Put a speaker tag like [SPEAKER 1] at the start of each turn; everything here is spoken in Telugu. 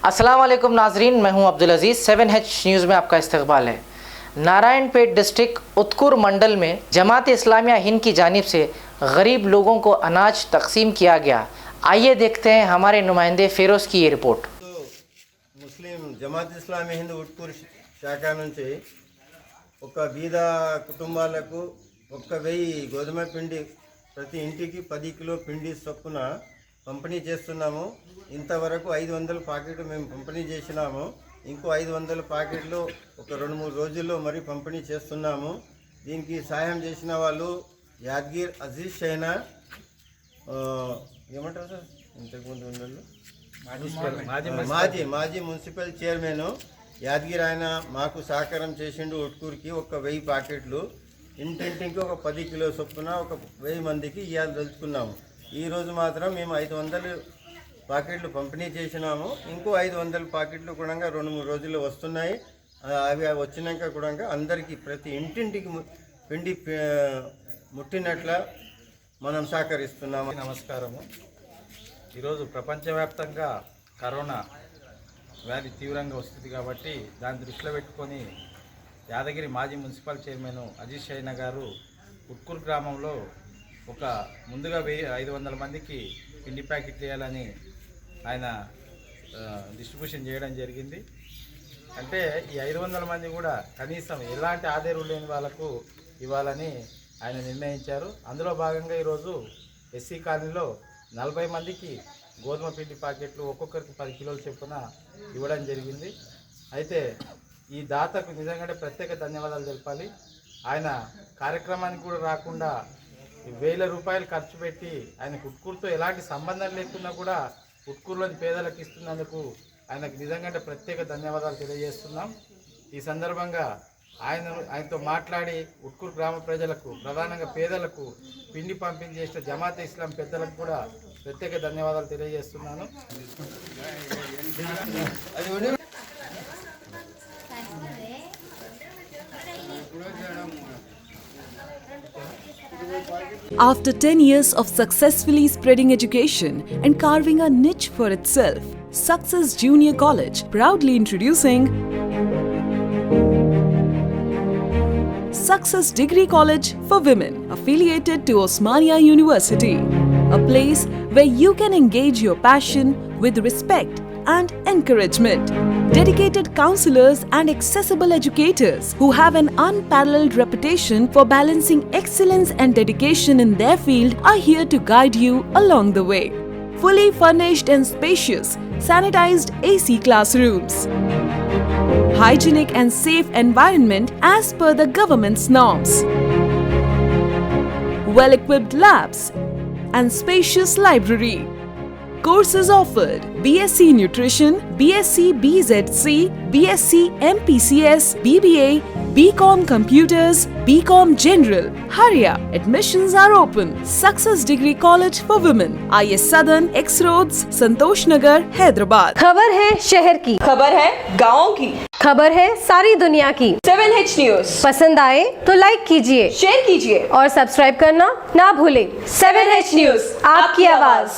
[SPEAKER 1] अस्सलाम वालेकुम नाजरीन, मैं हूं अब्दुल अजीज़। 7H न्यूज़ में आपका इस्तकबाल है। नारायणपेट डिस्ट्रिक्ट उत्कुर मंडल में जमात इस्लामिया हिंद की जानिब से गरीब लोगों को अनाज तकसीम किया गया। आइए देखते हैं हमारे नुमाइंदे फेरोज़ की ये रिपोर्ट।
[SPEAKER 2] मुस्लिम जमात इस्लामी हिंद उत्कुर శాఖ నుంచి ఒక బీద కుటుంబాలకు 1000 గోధుమ పిండి ప్రతి ఇంటికి 10 కిలో పిండి చొప్పున పంపిణీ చేస్తున్నాము। ఇంతవరకు 500 ప్యాకెట్లు మేము పంపిణీ చేసినాము। ఇంకో 500 ప్యాకెట్లు ఒక 2-3 రోజుల్లో మరి పంపిణీ చేస్తున్నాము। దీనికి సహాయం చేసిన వాళ్ళు యాదగిరి అజీజ్ షైనా ఏమంటారు సార్, ఇంతకుముందు ఉన్నోళ్ళు మాజీ మున్సిపల్ చైర్మన్ యాదగిరి ఆయన మాకు సహకారం చేసిండు। ఉట్కూరుకి ఒక 1000 ప్యాకెట్లు ఇంటింటికి ఒక 10 కిలో చొప్పున ఒక 1000 మందికి ఇవాళ తెలుసుకున్నాము। ఈరోజు మాత్రం మేము 500 ప్యాకెట్లు పంపిణీ చేసినాము। ఇంకో 500 ప్యాకెట్లు కూడా 2-3 రోజుల్లో వస్తున్నాయి। అవి వచ్చినాక కూడా అందరికీ ప్రతి ఇంటింటికి పిండి ముట్టినట్ల మనం సహకరిస్తున్నాము।
[SPEAKER 3] నమస్కారము। ఈరోజు ప్రపంచవ్యాప్తంగా కరోనా వ్యాధి తీవ్రంగా వస్తుంది కాబట్టి దాన్ని దృష్టిలో పెట్టుకొని యాదగిరి మాజీ మున్సిపల్ చైర్మన్ అజీజ్ షైనా గారు ఉట్కూరు గ్రామంలో ముందుగా 500 మందికి పిండి ప్యాకెట్లు వేయాలని ఆయన డిస్ట్రిబ్యూషన్ చేయడం జరిగింది। అంటే ఈ 500 మంది కూడా కనీసం ఎలాంటి ఆధారం లేని వాళ్ళకు ఇవ్వాలని ఆయన నిర్ణయించారు। అందులో భాగంగా ఈరోజు ఎస్సీ కాలనీలో 40 మందికి గోధుమ పిండి ప్యాకెట్లు ఒక్కొక్కరికి 10 కిలోలు చొప్పున ఇవ్వడం జరిగింది। అయితే ఈ దాతకు నిజంగానే ప్రత్యేక ధన్యవాదాలు తెలపాలి। ఆయన కార్యక్రమానికి కూడా రాకుండా 1000 రూపాయలు ఖర్చు పెట్టి ఆయన ఉట్కూరుతో ఎలాంటి సంబంధం లేకున్నా కూడా ఉట్కూరులోని పేదలకు ఇస్తున్నందుకు ఆయనకు నిజంగానే ప్రత్యేక ధన్యవాదాలు తెలియజేస్తున్నాం। ఈ సందర్భంగా ఆయనతో మాట్లాడి ఉట్కూరు గ్రామ ప్రజలకు, ప్రధానంగా పేదలకు పిండి పంపిణీ చేసిన జమాతే ఇస్లాం పెద్దలకు కూడా ప్రత్యేక ధన్యవాదాలు తెలియజేస్తున్నాను।
[SPEAKER 4] After 10 years of successfully spreading education and carving a niche for itself, Success Junior College proudly introducing Success Degree College for Women, affiliated to Osmania University, a place where you can engage your passion with respect and encouragement. Dedicated counselors and accessible educators who have an unparalleled reputation for balancing excellence and dedication in their field are here to guide you along the way. Fully furnished and spacious, sanitized AC classrooms, hygienic and safe environment as per the government's norms, well-equipped labs and spacious library. Courses offered: BSc Nutrition, BSc BZC, BSc MPCS, BBA, BCom Computers, BCom General. Hurry up! Admissions are open. Success Degree College for Women, IS Southern, X Roads, Santosh Nagar, Hyderabad.
[SPEAKER 5] खबर है शहर की,
[SPEAKER 6] खबर है गाँव की,
[SPEAKER 5] खबर है सारी दुनिया की।
[SPEAKER 6] 7H न्यूज़
[SPEAKER 5] पसंद आए तो लाइक कीजिए,
[SPEAKER 6] शेयर कीजिए
[SPEAKER 5] और सब्सक्राइब करना ना भूलें।
[SPEAKER 6] 7H न्यूज़,
[SPEAKER 5] आपकी आवाज।